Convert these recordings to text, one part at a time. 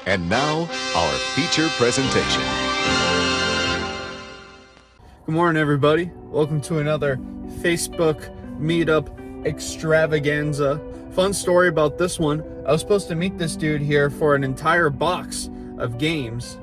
And now, our feature presentation. Good morning, everybody. Welcome to another Facebook meetup extravaganza. Fun story about this one. I was supposed to meet this dude here for an entire box of games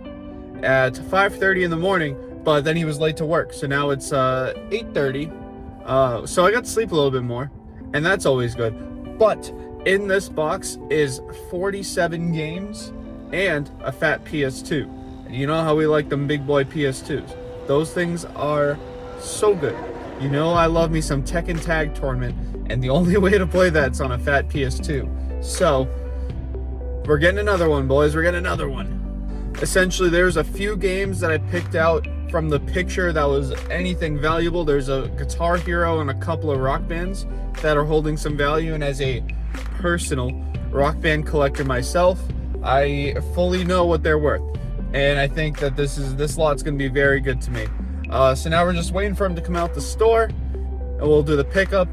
at 5:30 in the morning, but then he was late to work. So now it's 8:30. So I got to sleep a little bit more, and that's always good. But in this box is 47 games and a fat PS2. And you know how we like them big boy PS2s. Those things are so good. You know I love me some Tekken Tag Tournament, and the only way to play that's on a fat PS2. So, we're getting another one, boys. We're getting another one. Essentially, there's a few games that I picked out from the picture that was anything valuable. There's a Guitar Hero and a couple of Rock Bands that are holding some value, and as a personal Rock Band collector myself, I fully know what they're worth. And I think that this lot's going to be very good to me. So now we're just waiting for him to come out the store, and we'll do the pickup,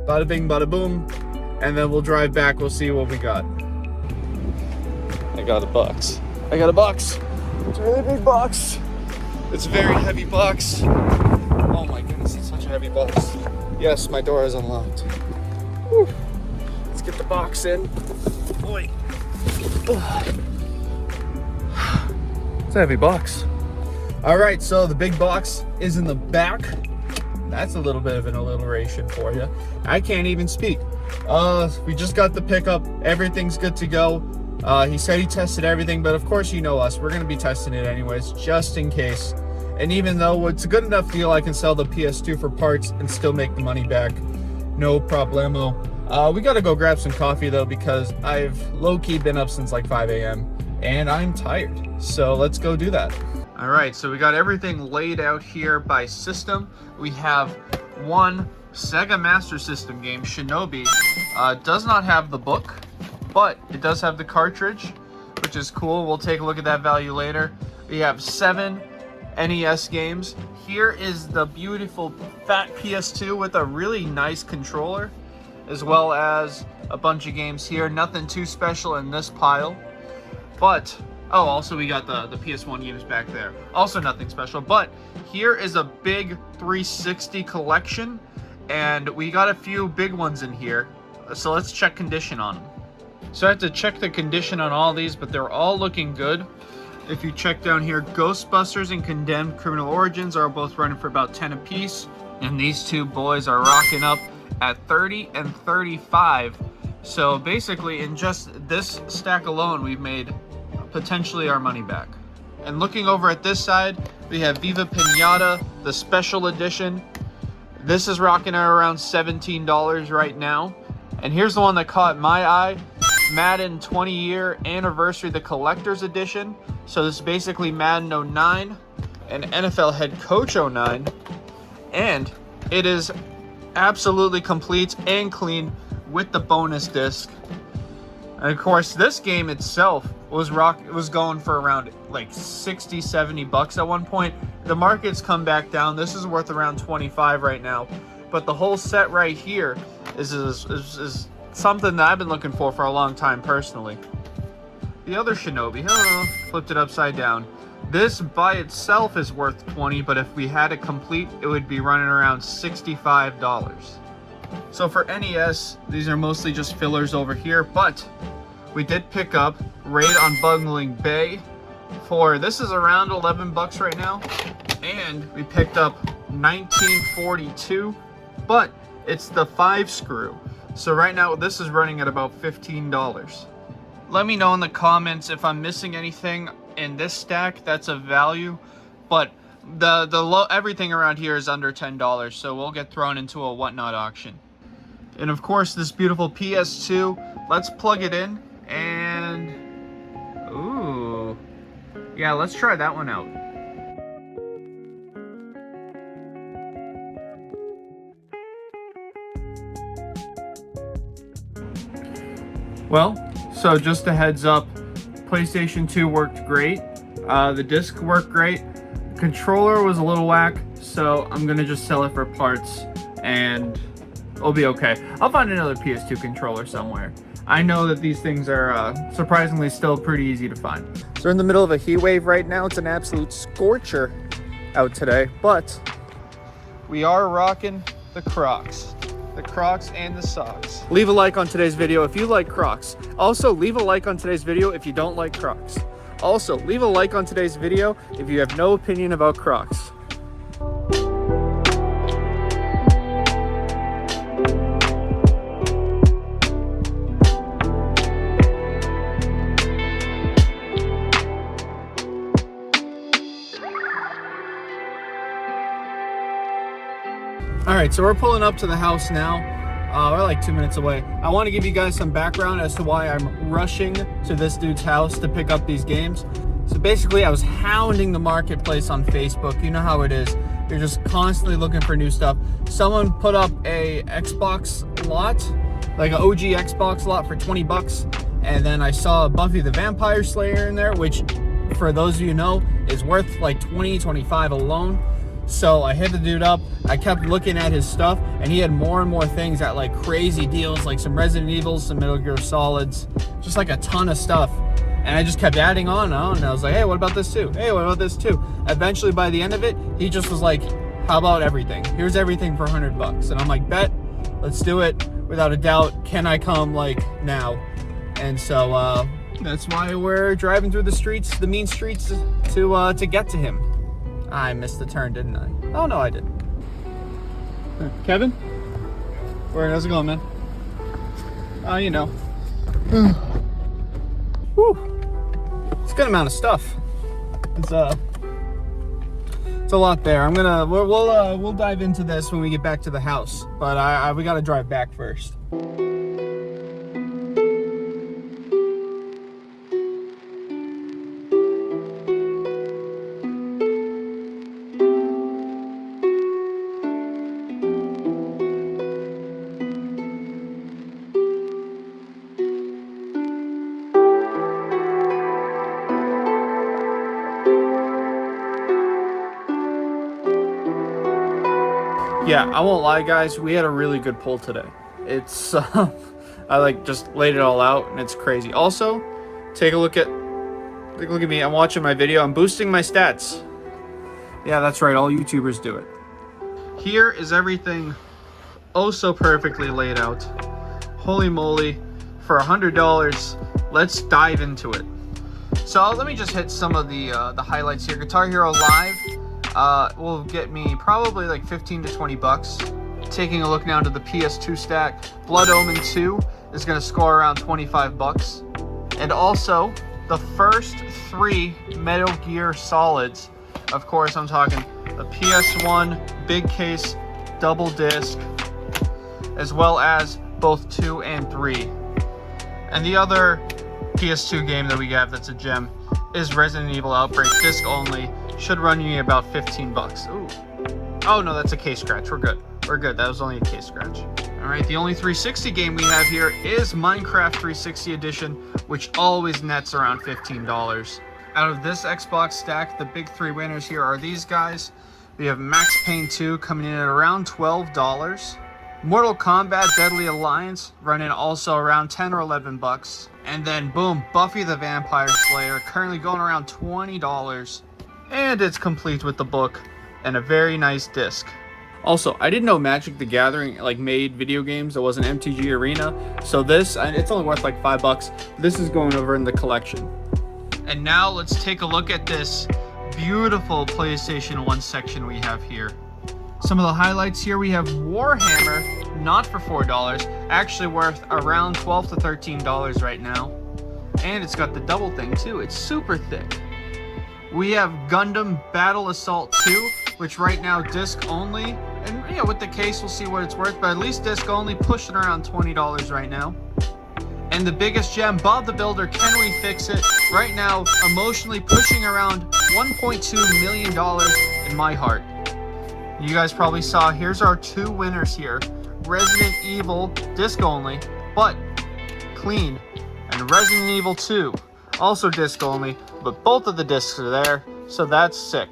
bada bing, bada boom, and then we'll drive back. We'll see what we got. I got a box. It's a really big box. It's a very heavy box. Oh my goodness, it's such a heavy box. Yes, my door is unlocked. Whew. Let's get the box in. Boy. It's a heavy box. All right, so the big box is in the back. That's a little bit of an alliteration for you. I can't even speak. We just got the pickup. Everything's good to go. He said he tested everything, but of course you know us. We're going to be testing it anyways, just in case. And even though it's a good enough deal, I can sell the PS2 for parts and still make the money back. No problemo. We got to go grab some coffee, though, because I've low-key been up since like 5 a.m. and I'm tired. So let's go do that. All right, so we got everything laid out here by system. We have one Sega Master System game, Shinobi. Does not have the book, but it does have the cartridge, which is cool. We'll take a look at that value later. We have 7 NES games. Here is the beautiful fat PS2 with a really nice controller, as well as a bunch of games here. Nothing too special in this pile, but also we got the PS1 games back there. Also nothing special, but here is a big 360 collection, and we got a few big ones in here. So let's check condition on them. So I have to check the condition on all these, but they're all looking good. If you check down here, Ghostbusters and Condemned Criminal Origins are both running for about 10 apiece, and these two boys are rocking up at 30 and 35. So basically, in just this stack alone, we've made potentially our money back. And looking over at this side, we have Viva Pinata, the special edition. This is rocking at around $17 right now. And here's the one that caught my eye, Madden 20-year anniversary, the collector's edition. So this is basically Madden 09 and NFL head coach 09. And it is absolutely complete and clean with the bonus disc. And of course, this game itself was going for around like 60, 70 bucks at one point. The market's come back down. This is worth around 25 right now. But the whole set right here is something that I've been looking for a long time personally. The other Shinobi, flipped it upside down. This by itself is worth 20, but if we had it complete, it would be running around $65. So for NES, these are mostly just fillers over here, but we did pick up Raid on Bungling Bay for, this is around 11 bucks right now, and we picked up 1942, but it's the 5-screw. So right now this is running at about $15. Let me know in the comments if I'm missing anything in this stack that's of value, but everything around here is under $10, so we'll get thrown into a whatnot auction. And of course, this beautiful PS2, let's plug it in and ooh, yeah, let's try that one out. Well, so just a heads up, PlayStation 2 worked great. The disc worked great. Controller was a little whack, so I'm gonna just sell it for parts and it'll be okay. I'll find another PS2 controller somewhere. I know that these things are surprisingly still pretty easy to find. So we're in the middle of a heat wave right now. It's an absolute scorcher out today, but we are rocking the Crocs. The Crocs and the socks. Leave a like on today's video if you like Crocs. Also, leave a like on today's video if you don't like Crocs. Also, leave a like on today's video if you have no opinion about Crocs. All right, so we're pulling up to the house now. We're like 2 minutes away. I want to give you guys some background as to why I'm rushing to this dude's house to pick up these games. So basically, I was hounding the marketplace on Facebook. You know how it is. You're just constantly looking for new stuff. Someone put up a Xbox lot, like an OG Xbox lot for 20 bucks. And then I saw Buffy the Vampire Slayer in there, which for those of you who know, is worth like 20, 25 alone. So I hit the dude up. I kept looking at his stuff, and he had more and more things at like crazy deals, like some Resident Evils, some Metal Gear Solids, just like a ton of stuff. And I just kept adding on and on. And I was like, hey, what about this too? Hey, what about this too? Eventually, by the end of it, he just was like, how about everything? Here's everything for 100 bucks. And I'm like, bet, let's do it. Without a doubt, can I come like now? And so that's why we're driving through the streets, the mean streets, to get to him. I missed the turn, didn't I? Oh, no, I didn't. Kevin? How's it going, man? You know. Whew. It's a good amount of stuff. It's a lot there. We'll dive into this when we get back to the house, but we gotta drive back first. Yeah, I won't lie, guys. We had a really good pull today. It's I like just laid it all out, and it's crazy. Also, take a look at me. I'm watching my video. I'm boosting my stats. Yeah, that's right. All YouTubers do it. Here is everything oh so perfectly laid out. Holy moly! For $100, let's dive into it. So let me just hit some of the highlights here. Guitar Hero Live. Will get me probably like 15 to 20 bucks. Taking a look now to the PS2 stack, Blood Omen 2 is going to score around 25 bucks. And also, the first 3 Metal Gear Solids. Of course, I'm talking the PS1 big case double disc, as well as both 2 and 3. And the other PS2 game that we have that's a gem is Resident Evil Outbreak, disc only. Should run you about 15 bucks. Ooh. Oh no, that's a case scratch. We're good. We're good. That was only a case scratch. All right, the only 360 game we have here is Minecraft 360 Edition, which always nets around $15. Out of this Xbox stack, the big 3 winners here are these guys. We have Max Payne 2 coming in at around $12. Mortal Kombat Deadly Alliance running also around 10 or 11 bucks. And then boom, Buffy the Vampire Slayer currently going around $20. And it's complete with the book and a very nice disc. Also, I didn't know Magic the Gathering like made video games. It was an MTG Arena. So this, and it's only worth like 5 bucks. This is going over in the collection. And now let's take a look at this beautiful PlayStation 1 section we have here. Some of the highlights here, we have Warhammer, not for $4, actually worth around $12 to $13 right now. And it's got the double thing too. It's super thick. We have Gundam Battle Assault 2, which right now disc only, and yeah, with the case we'll see what it's worth, but at least disc only, pushing around $20 right now. And the biggest gem, Bob the Builder, Can We Fix It? Right now, emotionally pushing around $1.2 million in my heart. You guys probably saw, here's our 2 winners here. Resident Evil, disc only, but clean. And Resident Evil 2, also disc only, but both of the discs are there, so that's sick.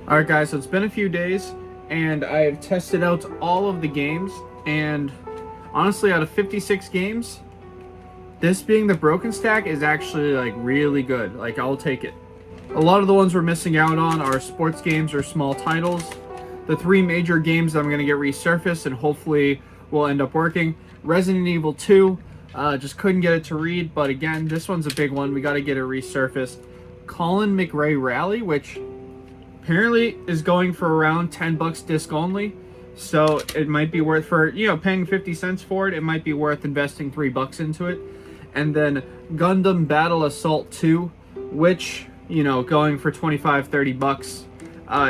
All right, guys, so it's been a few days, and I have tested out all of the games, and honestly, out of 56 games, this being the broken stack is actually like really good. Like, I'll take it. A lot of the ones we're missing out on are sports games or small titles. The 3 major games that I'm going to get resurfaced and hopefully will end up working. Resident Evil 2, just couldn't get it to read, but again, this one's a big one. We got to get it resurfaced. Colin McRae Rally, which apparently is going for around $10 disc only. So it might be worth, for, you know, paying 50 cents for it, it might be worth investing $3 into it. And then Gundam Battle Assault 2, which, you know, going for $25-30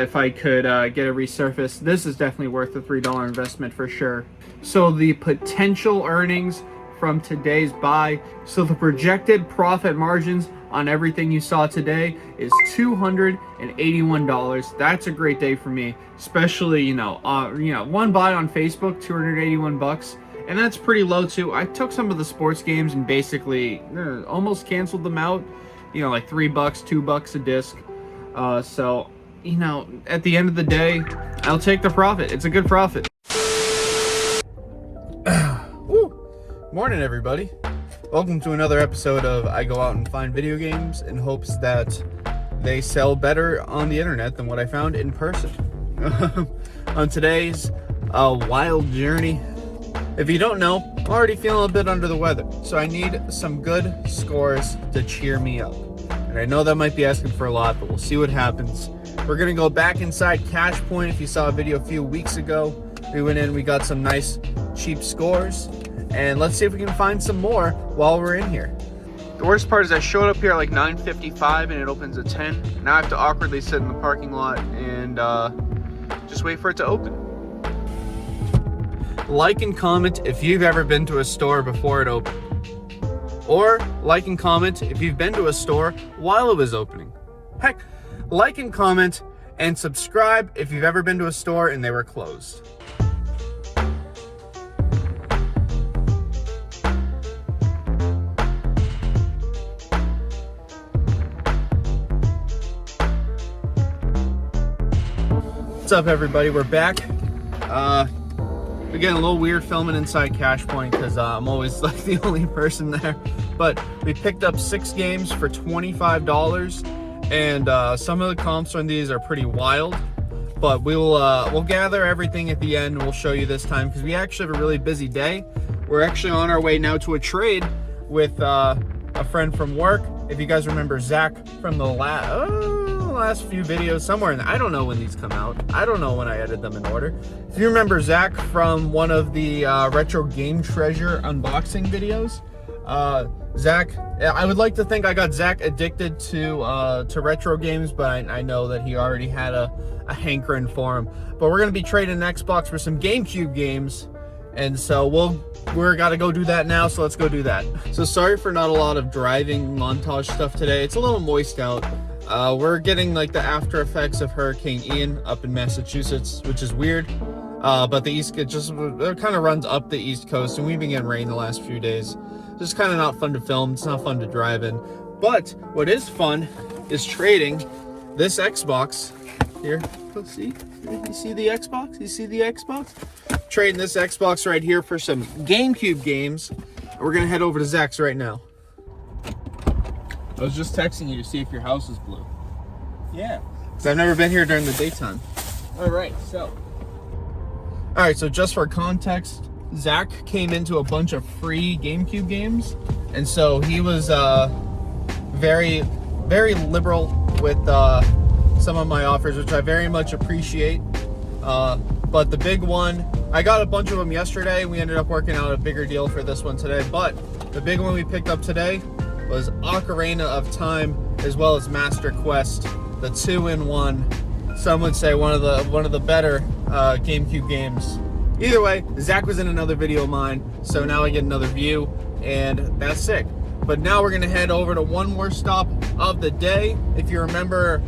if I could get a resurface. This is definitely worth the $3 investment for sure. So the potential earnings from today's buy, so the projected profit margins on everything you saw today is $281. That's a great day for me, especially, you know, one buy on Facebook, $281, and that's pretty low too. I took some of the sports games and basically almost canceled them out, you know, like $3, $2 a disc. So, you know, at the end of the day, I'll take the profit. It's a good profit. Woo. Morning, everybody. Welcome to another episode of I Go Out and Find Video Games in hopes that they sell better on the internet than what I found in person. On today's wild journey, if you don't know, I'm already feeling a bit under the weather, so I need some good scores to cheer me up. And I know that might be asking for a lot, but we'll see what happens. We're going to go back inside Cash Point. If you saw a video a few weeks ago, we went in, we got some nice cheap scores, and let's see if we can find some more while we're in here. The worst part is I showed up here at like 9:55 and it opens at 10. Now I have to awkwardly sit in the parking lot and just wait for it to open. Like and comment if you've ever been to a store before it opened. Or like and comment if you've been to a store while it was opening. Heck, like and comment and subscribe if you've ever been to a store and they were closed. What's up, everybody? We're back. Again, a little weird filming inside Cash Point because I'm always like the only person there. But we picked up 6 games for $25, and some of the comps on these are pretty wild. But we'll gather everything at the end, and we'll show you this time because we actually have a really busy day. We're actually on our way now to a trade with a friend from work. If you guys remember Zach from the last few videos, somewhere in there. I don't know when these come out. I don't know when I edit them in order. If you remember Zach from one of the Retro Game Treasure unboxing videos, Zach, I would like to think I got Zach addicted to retro games, but I know that he already had a hankering for him. But we're going to be trading an Xbox for some GameCube games, and so we're got to go do that now, so let's go do that. So sorry for not a lot of driving montage stuff today. It's a little moist out. We're getting like the after effects of Hurricane Ian up in Massachusetts, which is weird. But the East, it kind of runs up the East Coast, and we've been getting rain the last few days. Just kind of not fun to film. It's not fun to drive in. But what is fun is trading this Xbox here. Let's see. You see the Xbox? You see the Xbox? Trading this Xbox right here for some GameCube games. We're gonna head over to Zach's right now. I was just texting you to see if your house is blue. Yeah. Because I've never been here during the daytime. Alright, so just for context, Zach came into a bunch of free GameCube games, and so he was very, very liberal with some of my offers, which I very much appreciate. But the big one, I got a bunch of them yesterday. We ended up working out a bigger deal for this one today, but the big one we picked up today was Ocarina of Time, as well as Master Quest, the 2-in-1. Some would say one of the better GameCube games. Either way, Zach was in another video of mine, so now I get another view, and that's sick. But now we're gonna head over to one more stop of the day. If you remember,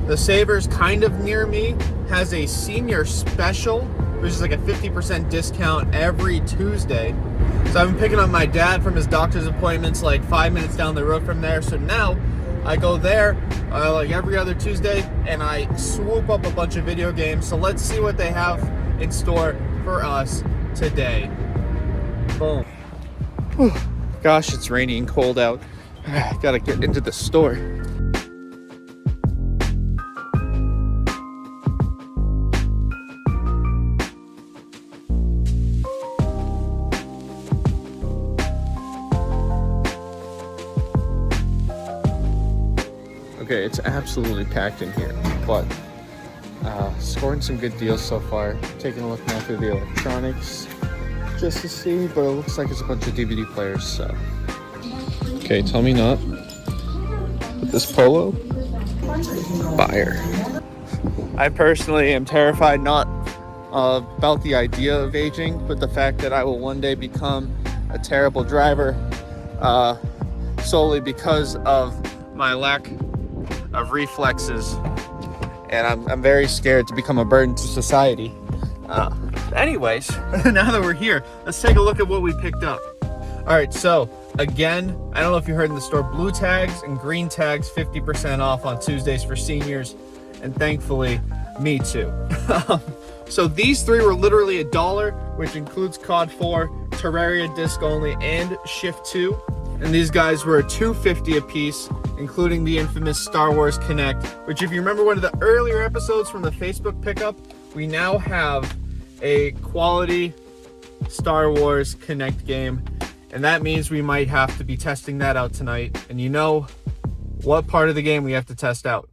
the Savers kind of near me has a senior special, which is like a 50% discount every Tuesday. So I've been picking up my dad from his doctor's appointments like 5 minutes down the road from there. So now I go there like every other Tuesday and I swoop up a bunch of video games. So let's see what they have in store for us today. Boom. Got Gosh, it's rainy and cold out. Gotta get into the store. Okay, it's absolutely packed in here, but scoring some good deals so far. Taking a look now through the electronics just to see, but it looks like it's a bunch of DVD players, so. Okay, tell me not. But this polo, fire. I personally am terrified not about the idea of aging, but the fact that I will one day become a terrible driver solely because of my lack of reflexes, and I'm very scared to become a burden to society. Anyways, now that we're here, let's take a look at what we picked up. All right, so again, I don't know if you heard in the store, blue tags and green tags 50% off on Tuesdays for seniors, and thankfully me too. So these three were literally $1, which includes COD 4, Terraria disc only, and Shift 2. And these guys were $2.50 a piece, including the infamous Star Wars Connect, which if you remember one of the earlier episodes from the Facebook pickup, we now have a quality Star Wars Connect game. And that means we might have to be testing that out tonight. And you know what part of the game we have to test out.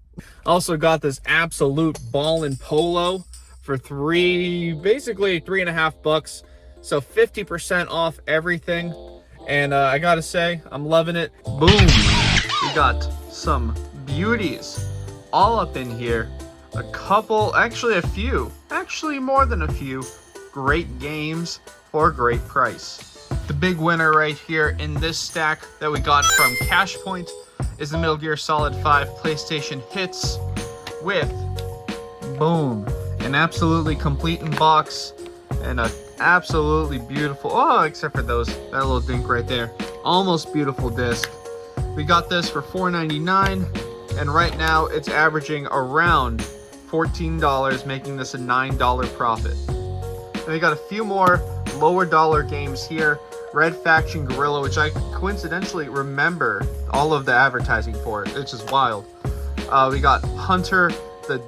Also got this absolute ballin' polo for basically $3.50. So 50% off everything. And I gotta say, I'm loving it. Boom! We got some beauties all up in here. A couple, actually a few, actually more than a few, great games for a great price. The big winner right here in this stack that we got from Cashpoint is the Metal Gear Solid 5 PlayStation Hits with, boom, an absolutely complete in box and a absolutely beautiful, oh, except for that little dink right there, almost beautiful disc. We got this for $4.99, and right now it's averaging around $14, making this a $9 profit. And we got a few more lower dollar games here. Red Faction Guerrilla, which I coincidentally remember all of the advertising for it. It's just wild. We got Hunted, the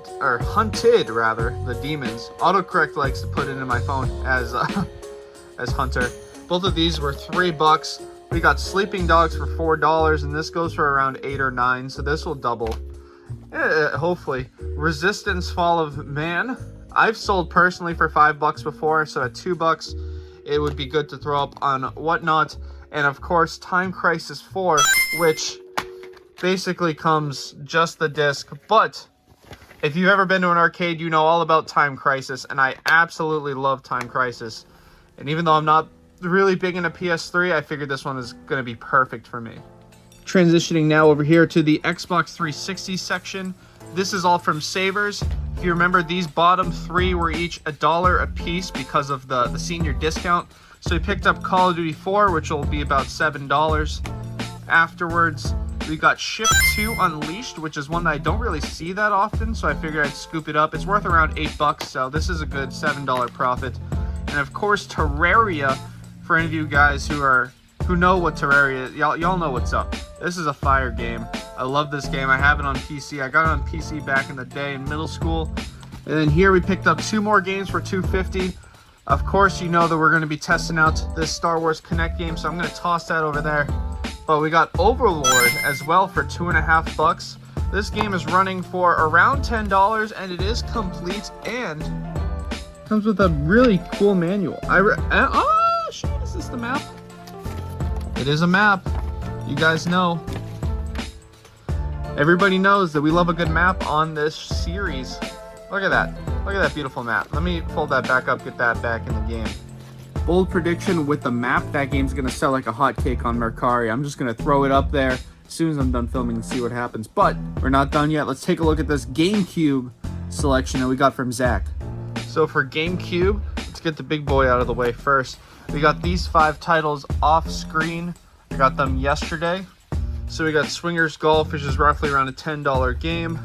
demons. Autocorrect likes to put it in my phone as Hunter. Both of these were $3. We got Sleeping Dogs for $4, and this goes for around 8 or 9, so this will double. Hopefully. Resistance Fall of Man. I've sold personally for $5 before, so at $2, it would be good to throw up on Whatnot. And of course, Time Crisis 4, which basically comes just the disc, but if you've ever been to an arcade, you know all about Time Crisis, and I absolutely love Time Crisis. And even though I'm not really big into PS3, I figured this one is going to be perfect for me. Transitioning now over here to the Xbox 360 section. This is all from Savers. If you remember, these bottom three were each $1 a piece because of the senior discount. So we picked up Call of Duty 4, which will be about $7. Afterwards, we got Shift 2 Unleashed, which is one that I don't really see that often, so I figured I'd scoop it up. It's worth around $8, so this is a good $7 profit. And of course, Terraria, for any of you guys who know what Terraria is, y'all know what's up. This is a fire game. I love this game. I have it on PC. I got it on PC back in the day in middle school. And then here we picked up 2 more games for $2.50. Of course, you know that we're going to be testing out this Star Wars Connect game, so I'm going to toss that over there. But we got Overlord as well for $2.50. This game is running for around $10, and it is complete and comes with a really cool manual. Oh, shit, is this the map? It is a map. You guys know. Everybody knows that we love a good map on this series. Look at that. Look at that beautiful map. Let me fold that back up, get that back in the game. Bold prediction with the map, that game's going to sell like a hotcake on Mercari. I'm just going to throw it up there as soon as I'm done filming and see what happens. But we're not done yet. Let's take a look at this GameCube selection that we got from Zach. So for GameCube, let's get the big boy out of the way first. We got these 5 titles off screen. I got them yesterday. So we got Swingers Golf, which is roughly around a $10 game.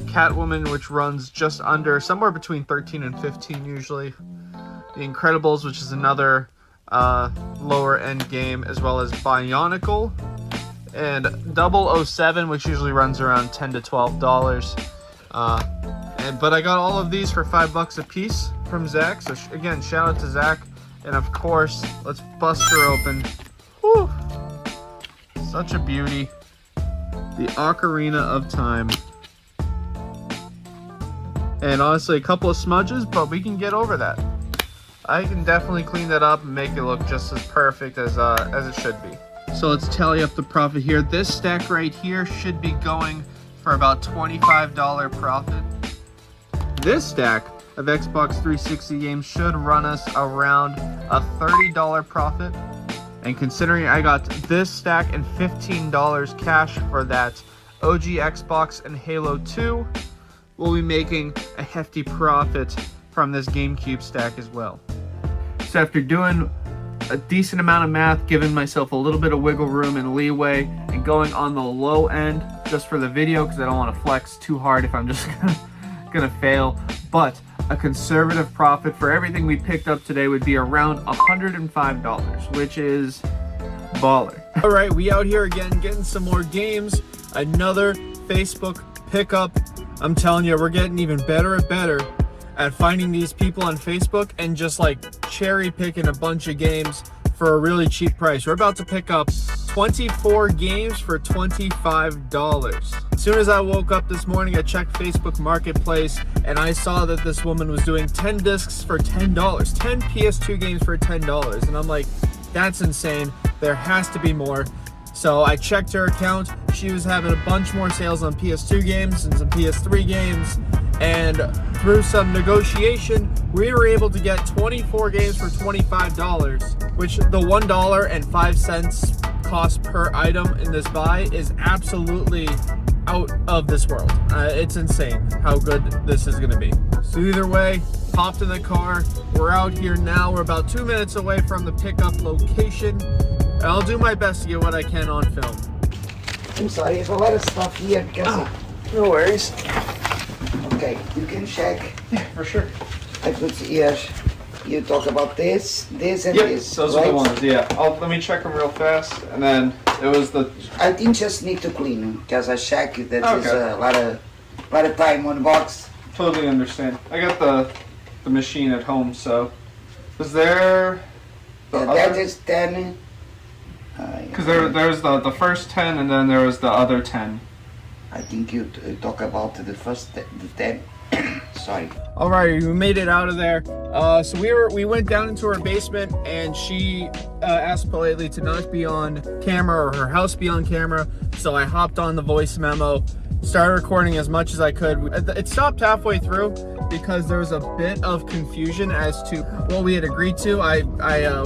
Catwoman, which runs just under, somewhere between 13 and 15 usually. The Incredibles, which is another lower end game, as well as Bionicle and 007, which usually runs around $10 to $12. But I got all of these for $5 a piece from Zach. So again, shout out to Zach. And of course, let's bust her open. Whew. Such a beauty. The Ocarina of Time. And honestly, a couple of smudges, but we can get over that. I can definitely clean that up and make it look just as perfect as it should be. So let's tally up the profit here. This stack right here should be going for about $25 profit. This stack of Xbox 360 games should run us around a $30 profit. And considering I got this stack and $15 cash for that OG Xbox and Halo 2, we'll be making a hefty profit from this GameCube stack as well. So after doing a decent amount of math, giving myself a little bit of wiggle room and leeway, and going on the low end just for the video because I don't want to flex too hard if I'm just gonna fail, but a conservative profit for everything we picked up today would be around $105, which is baller. All right, we out here again getting some more games. Another Facebook pickup. I'm telling you, we're getting even better and better at finding these people on Facebook and just like cherry picking a bunch of games for a really cheap price. We're about to pick up 24 games for $25. As soon as I woke up this morning, I checked Facebook Marketplace and I saw that this woman was doing 10 discs for $10, 10 PS2 games for $10. And I'm like, that's insane. There has to be more. So I checked her account. She was having a bunch more sales on PS2 games and some PS3 games. And through some negotiation, we were able to get 24 games for $25, which the $1.05 cost per item in this buy is absolutely out of this world. It's insane how good this is going to be. So either way, popped in the car. We're out here now. We're about 2 minutes away from the pickup location. And I'll do my best to get what I can on film. I'm sorry, there's a lot of stuff here because No worries. okay, you can check. Yeah, for sure. I put here, you talk about this, and Yep, this, those right? are the ones, yeah. Let me check them real fast, and then it was the... I think just need to clean them because I check that there's Okay. a lot of time on the box. Totally understand. I got the machine at home, so... Was there... That is 10. Because there was the first 10, and then there was the other 10. I think you talk about the first, the 10. Sorry. All right, we made it out of there. So we went down into her basement, and she asked politely to not be on camera or her house be on camera. So I hopped on the voice memo, started recording as much as I could. It stopped halfway through because there was a bit of confusion as to what we had agreed to.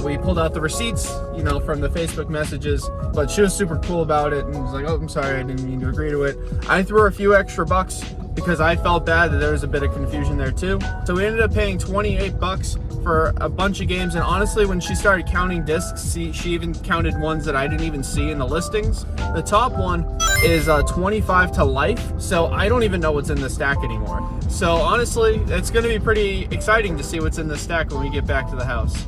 We pulled out the receipts, you know, from the Facebook messages, but she was super cool about it and was like, "Oh, I'm sorry, I didn't mean to agree to it." I threw her a few extra bucks because I felt bad that there was a bit of confusion there too. So we ended up paying $28 for a bunch of games, and honestly, when she started counting discs, she even counted ones that I didn't even see in the listings. The top one is 25 to life, so I don't even know what's in the stack anymore. So honestly, it's going to be pretty exciting to see what's in the stack when we get back to the house.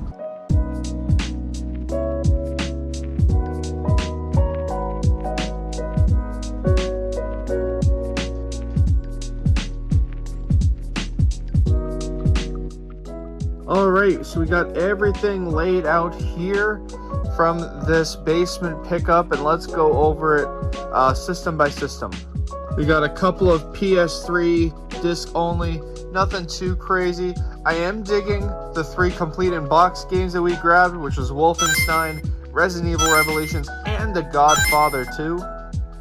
Alright, so we got everything laid out here from this basement pickup, and let's go over it system by system. We got a couple of PS3 disc only, nothing too crazy. I am digging the 3 complete in box games that we grabbed, which was Wolfenstein, Resident Evil Revelations, and The Godfather 2.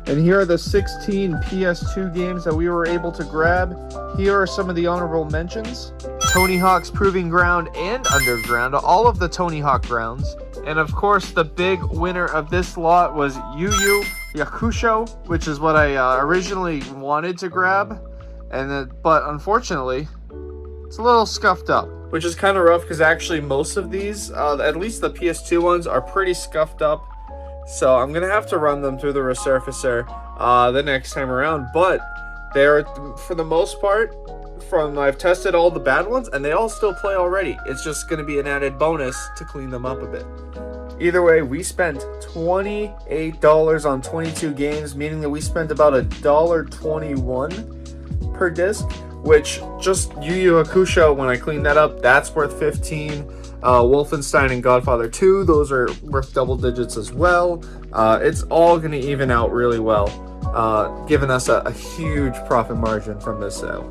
And here are the 16 PS2 games that we were able to grab. Here are some of the honorable mentions: Tony Hawk's Proving Ground and Underground, all of the Tony Hawk grounds. And of course, the big winner of this lot was Yu Yu Hakusho, which is what I originally wanted to grab. But unfortunately, it's a little scuffed up. Which is kind of rough because actually most of these, at least the PS2 ones, are pretty scuffed up. So I'm going to have to run them through the resurfacer the next time around. But they're, for the most part, I've tested all the bad ones, and they all still play already. It's just going to be an added bonus to clean them up a bit. Either way, we spent $28 on 22 games, meaning that we spent about $1.21 per disc, which just Yu Yu Hakusho, when I clean that up, that's worth 15. Wolfenstein and Godfather 2, those are worth double digits as well. It's all going to even out really well, giving us a huge profit margin from this sale.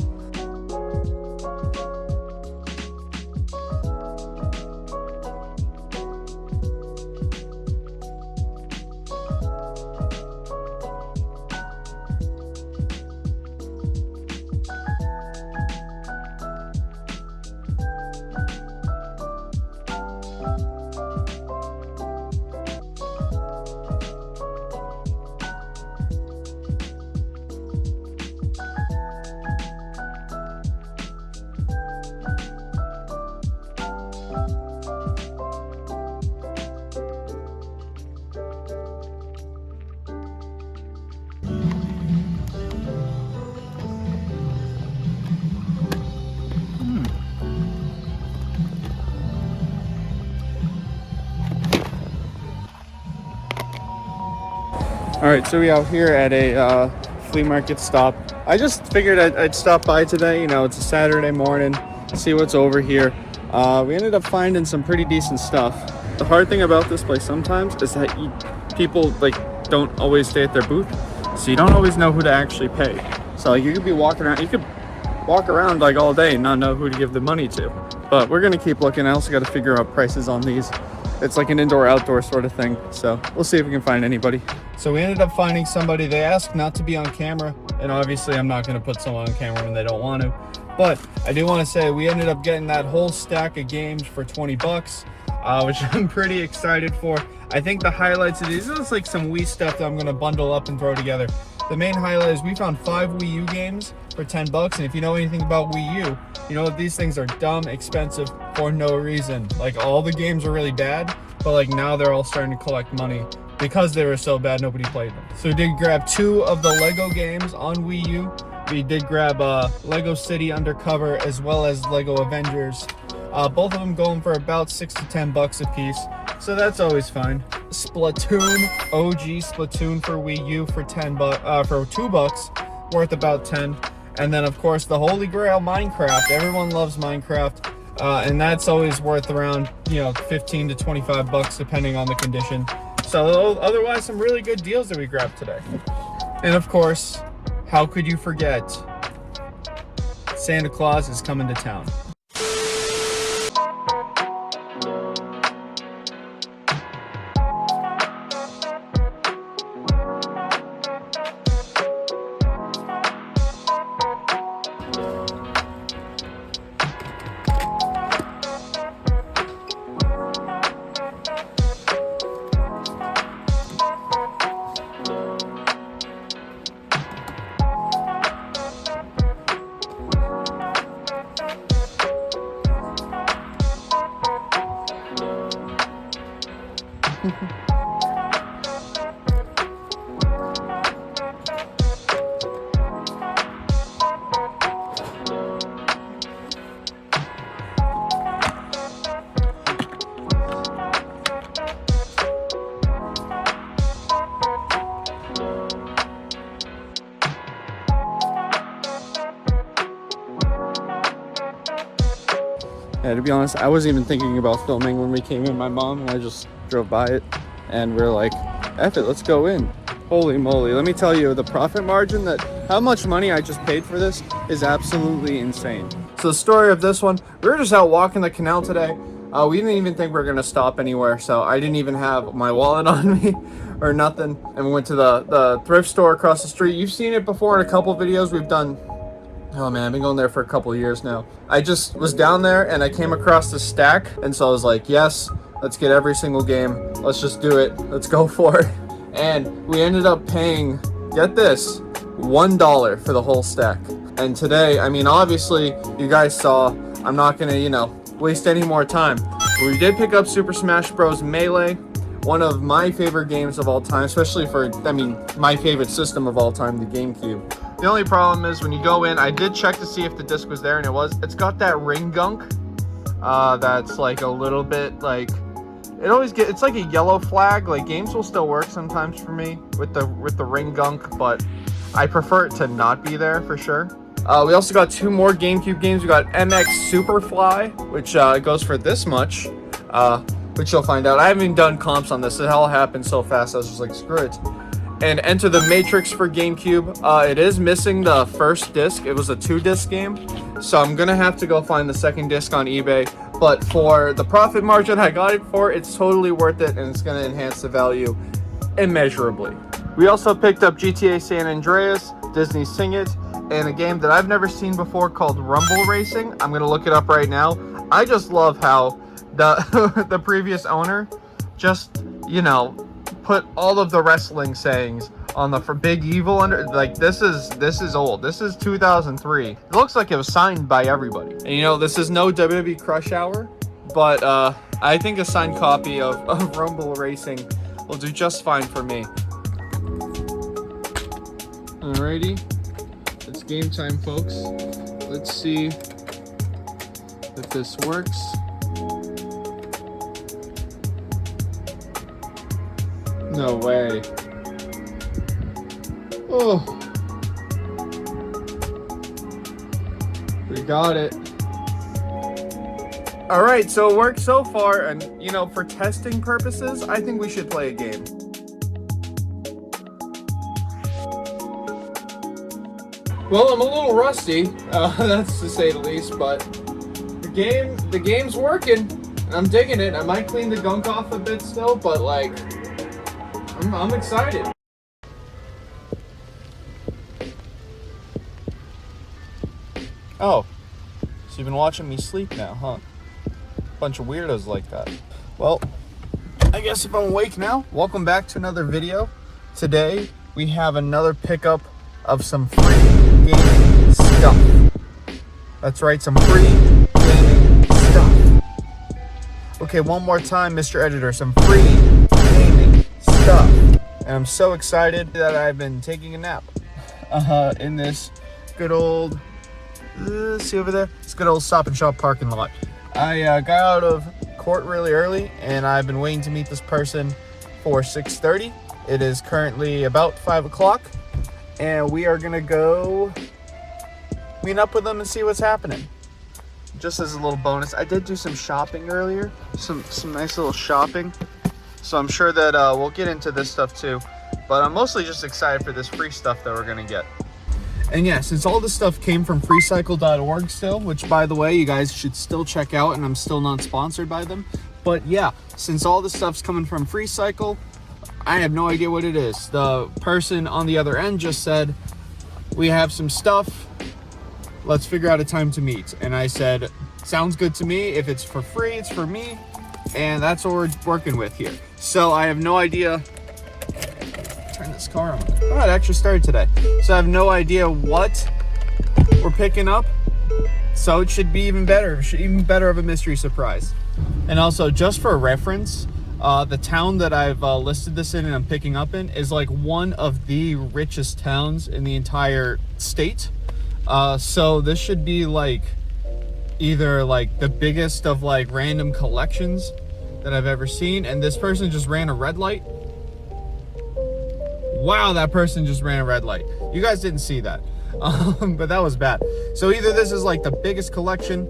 Alright, so we out here at a flea market stop. I just figured I'd stop by today. You know, it's a Saturday morning, see what's over here. We ended up finding some pretty decent stuff. The hard thing about this place sometimes is that people don't always stay at their booth, so you don't always know who to actually pay. So you could be walking around, you could walk around all day and not know who to give the money to. But we're gonna keep looking. I also got to figure out prices on these. It's like an indoor-outdoor sort of thing, so we'll see if we can find anybody. So we ended up finding somebody. They asked not to be on camera, and obviously I'm not going to put someone on camera when they don't want to. But I do want to say we ended up getting that whole stack of games for 20 bucks, which I'm pretty excited for. I think the highlights of these is like some Wii stuff that I'm going to bundle up and throw together. The main highlight is we found 5 Wii U games for 10 bucks, and if you know anything about Wii U, you know that these things are dumb expensive for no reason. Like, all the games are really bad, but now they're all starting to collect money because they were so bad nobody played them. So we did grab 2 of the Lego games on Wii U. We did grab Lego City Undercover as well as Lego Avengers. Both of them going for about 6 to 10 bucks a piece, so that's always fine. Splatoon, OG Splatoon for Wii U for for 2 bucks, worth about 10. And then of course the Holy Grail, Minecraft. Everyone loves Minecraft, and that's always worth around 15 to 25 bucks depending on the condition. So otherwise, some really good deals that we grabbed today. And of course, how could you forget? Santa Claus is coming to town. Yeah, to be honest, I wasn't even thinking about filming when we came in. My mom and I just drove by it, and we're like, F it, let's go in. Holy moly, let me tell you, the profit margin, how much money I just paid for this is absolutely insane. So the story of this one, we were just out walking the canal today. We didn't even think we were gonna stop anywhere, so I didn't even have my wallet on me or nothing. And we went to the thrift store across the street. You've seen it before in a couple videos we've done. Oh man, I've been going there for a couple of years now. I just was down there and I came across this stack, and so I was like, yes, let's get every single game. Let's just do it. Let's go for it. And we ended up paying, get this, $1 for the whole stack. And today, I mean, obviously, you guys saw, I'm not gonna, waste any more time. We did pick up Super Smash Bros. Melee, one of my favorite games of all time, especially for, my favorite system of all time, the GameCube. The only problem is when you go in, I did check to see if the disc was there, and it's got that ring gunk. That's like a little bit like, it's like a yellow flag. Like, games will still work sometimes for me with the ring gunk, but I prefer it to not be there for sure. We also got 2 more GameCube games. We got MX Superfly, which goes for this much, which you'll find out. I haven't even done comps on this. It all happened so fast, I was just like, screw it. And Enter the Matrix for GameCube. It is missing the first disc. It was a 2-disc game, so I'm gonna have to go find the second disc on eBay. But for the profit margin I got it for, it's totally worth it, and it's gonna enhance the value immeasurably. We also picked up GTA San Andreas, Disney Sing It, and a game that I've never seen before called Rumble Racing. I'm gonna look it up right now. I just love how the previous owner just, you know, put all of the wrestling sayings on the for Big Evil under. Like, this is old. This is 2003. It looks like it was signed by everybody. And you know, this is no WWE Crush Hour, but I think a signed copy of Rumble Racing will do just fine for me. Alrighty, it's game time, folks. Let's see if this works. No way. Oh, we got it. All right, so it worked so far, and you know, for testing purposes, I think we should play a game. Well, I'm a little rusty, that's to say the least, but the game's working, and I'm digging it. I might clean the gunk off a bit still, but like, I'm excited. Oh, so you've been watching me sleep now, huh? Bunch of weirdos like that. Well, I guess if I'm awake now, welcome back to another video. Today, we have another pickup of some free gaming stuff. That's right, some free gaming stuff. Okay, one more time, Mr. Editor, some free gaming stuff. And I'm so excited that I've been taking a nap in this good old, see over there? This good old Stop and Shop parking lot. I got out of court really early, and I've been waiting to meet this person for 6:30. It is currently about 5 o'clock, and we are gonna go meet up with them and see what's happening. Just as a little bonus, I did do some shopping earlier, some nice little shopping, so I'm sure that we'll get into this stuff too, but I'm mostly just excited for this free stuff that we're gonna get. And yeah, since all this stuff came from freecycle.org still, which by the way, you guys should still check out, and I'm still not sponsored by them, but yeah, since all this stuff's coming from Freecycle, I have no idea what it is. The person on the other end just said, we have some stuff, let's figure out a time to meet. And I said, sounds good to me. If it's for free, it's for me. And that's what we're working with here. So I have no idea. Turn this car on. Oh, it actually started today. So I have no idea what we're picking up. So it should be even better. Even better of a mystery surprise. And also, just for reference, the town that I've listed this in and I'm picking up in is like one of the richest towns in the entire state. So this should be like either like the biggest of like random collections that I've ever seen. And this person just ran a red light. Wow, that person just ran a red light. You guys didn't see that, but that was bad. So either this is like the biggest collection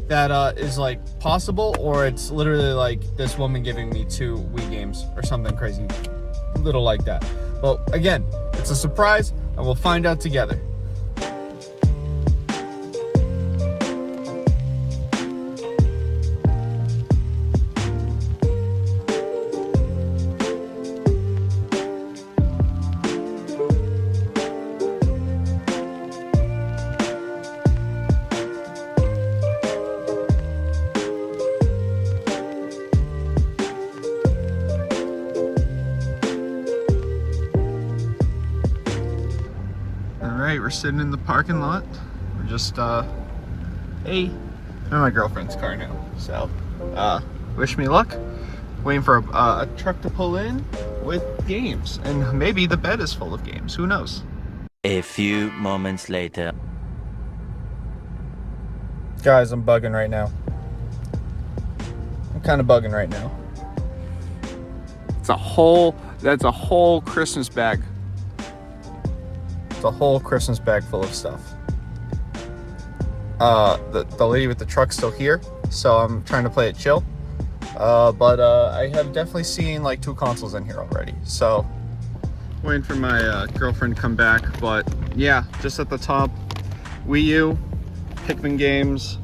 that is like possible, or it's literally like this woman giving me 2 Wii games or something crazy little like that. But again, it's a surprise and we'll find out together. We're sitting in the parking lot. We're just hey, I'm in my girlfriend's car now, so wish me luck. Waiting for a truck to pull in with games, and maybe the bed is full of games, who knows. A few moments later. Guys, I'm bugging right now. I'm kind of bugging right now. That's a whole Christmas bag. It's a whole Christmas bag full of stuff. The lady with the truck's still here, so I'm trying to play it chill. But I have definitely seen like 2 consoles in here already. So waiting for my girlfriend to come back. But yeah, just at the top, Wii U, Pikmin games.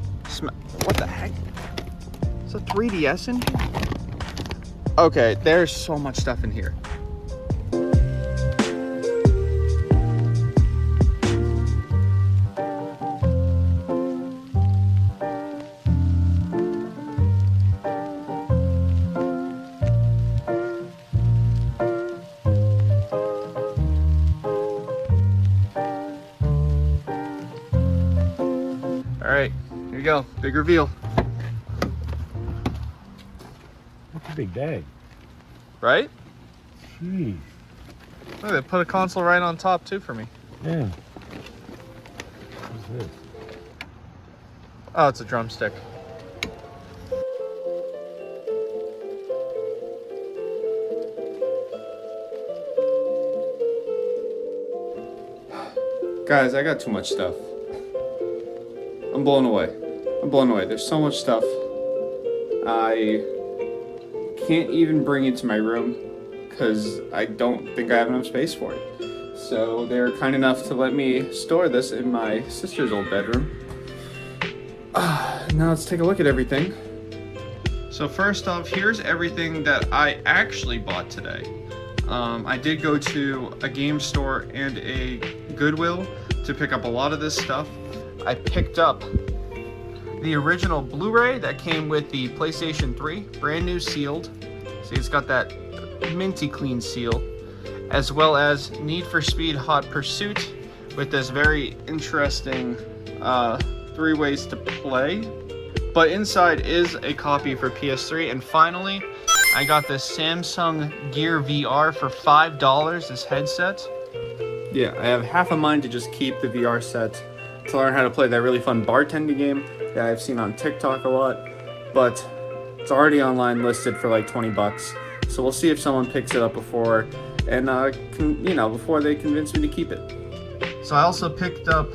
What the heck? Is a 3DS in here? Okay, there's so much stuff in here. All right, here you go. Big reveal. That's a big bag. Right? Jeez. Look, they put a console right on top too for me. Yeah. What's this? Oh, it's a drumstick. Guys, I got too much stuff. I'm blown away. There's so much stuff. I can't even bring it to my room because I don't think I have enough space for it. So they're kind enough to let me store this in my sister's old bedroom. Now let's take a look at everything. So first off, here's everything that I actually bought today. I did go to a game store and a Goodwill to pick up a lot of this stuff. I picked up the original Blu-ray that came with the PlayStation 3, brand new sealed. See, it's got that minty clean seal, as well as Need for Speed Hot Pursuit with this very interesting 3 ways to play. But inside is a copy for PS3, and finally, I got this Samsung Gear VR for $5, this headset. Yeah, I have half a mind to just keep the VR set to learn how to play that really fun bartending game that I've seen on TikTok a lot, but it's already online listed for like 20 bucks. So we'll see if someone picks it up before before they convince me to keep it. So I also picked up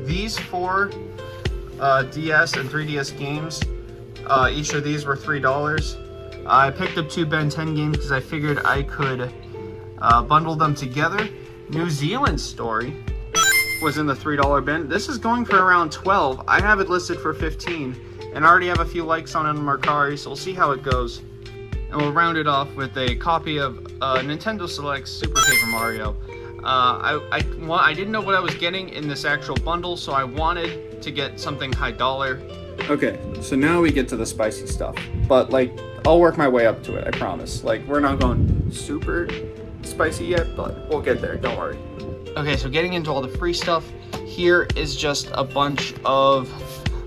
these 4 DS and 3DS games. Each of these were $3. I picked up 2 Ben 10 games because I figured I could bundle them together. New Zealand Story was in the $3 bin. This is going for around 12. I have it listed for 15, and I already have a few likes on it on Mercari, so we'll see how it goes. And we'll round it off with a copy of Nintendo Select Super Paper Mario. I didn't know what I was getting in this actual bundle, so I wanted to get something high dollar. Okay, so now we get to the spicy stuff, but like I'll work my way up to it, I promise. Like, we're not going super spicy yet, but we'll get there, don't worry. Okay, so getting into all the free stuff, here is just a bunch of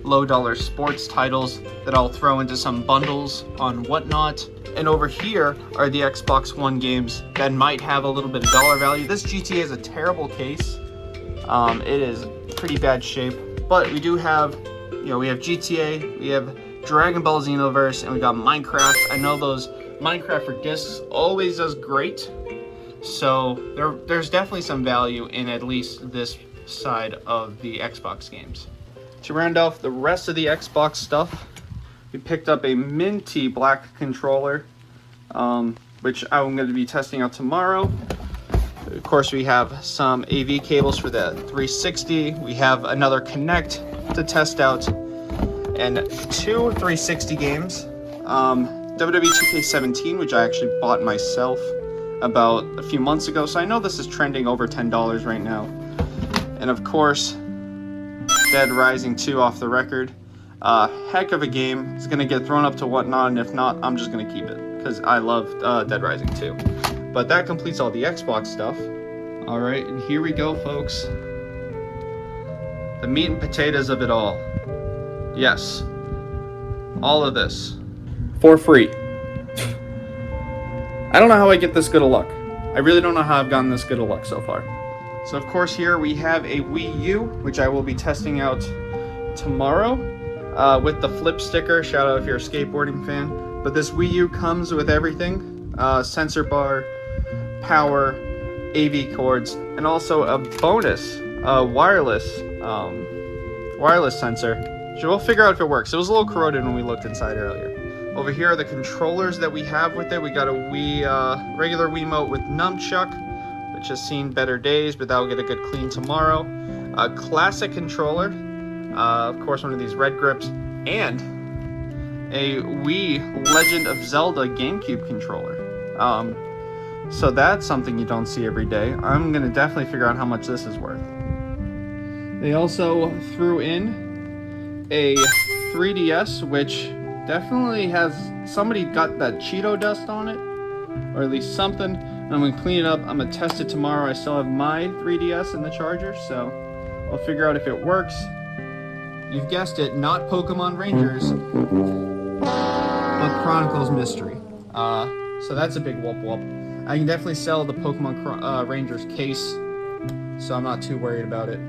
low dollar sports titles that I'll throw into some bundles on Whatnot. And over here are the Xbox One games that might have a little bit of dollar value. This GTA is a terrible case. It is pretty bad shape, but we do have, we have GTA, we have Dragon Ball Xenoverse, and we got Minecraft. I know those Minecraft for discs always does great. So there's definitely some value in at least this side of the Xbox games. To round off the rest of the Xbox stuff, we picked up a minty black controller, which I'm going to be testing out tomorrow. Of course, we have some AV cables for the 360. We have another Kinect to test out, and 2 360 games. WWE 2K17, which I actually bought myself about a few months ago, so I know this is trending over $10 right now. And of course, Dead Rising 2 off the record. Heck of a game. It's gonna get thrown up to Whatnot, and if not, I'm just gonna keep it because I love Dead Rising 2. But that completes all the Xbox stuff. All right, and here we go, folks. The meat and potatoes of it all. Yes, all of this for free. I don't know how I get this good of luck. I really don't know how I've gotten this good of luck so far. So of course here we have a Wii U, which I will be testing out tomorrow with the flip sticker. Shout out if you're a skateboarding fan. But this Wii U comes with everything, sensor bar, power, AV cords, and also a bonus wireless sensor. So we'll figure out if it works. It was a little corroded when we looked inside earlier. Over here are the controllers that we have with it. We got a Wii, regular Wiimote with nunchuck, which has seen better days, but that'll get a good clean tomorrow. A classic controller, of course one of these red grips, and a Wii Legend of Zelda GameCube controller. So that's something you don't see every day. I'm gonna definitely figure out how much this is worth. They also threw in a 3DS, which definitely has, somebody got that Cheeto dust on it, or at least something. I'm gonna clean it up. I'm gonna test it tomorrow. I still have my 3DS in the charger, so I'll figure out if it works. You've guessed it, not Pokemon Rangers, but Chronicles Mystery. So that's a big whoop whoop. I can definitely sell the Pokemon Rangers case, so I'm not too worried about it.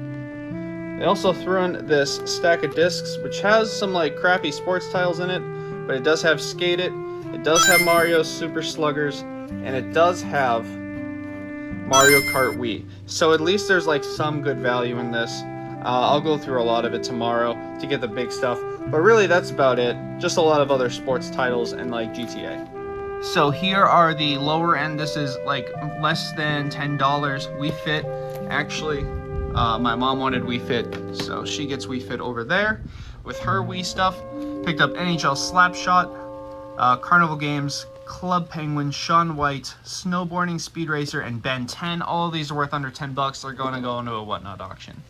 They also threw in this stack of discs, which has some like crappy sports titles in it, but it does have Skate It, it does have Mario Super Sluggers, and it does have Mario Kart Wii. So at least there's like some good value in this. I'll go through a lot of it tomorrow to get the big stuff, but really that's about it. Just a lot of other sports titles and like GTA. So here are the lower end. This is like less than $10 Wii Fit. Actually, my mom wanted Wii Fit, so she gets Wii Fit over there with her Wii stuff. Picked up NHL Slapshot, Carnival Games, Club Penguin, Shaun White, Snowboarding, Speed Racer, and Ben 10. All of these are worth under $10. They're going to go into a Whatnot auction.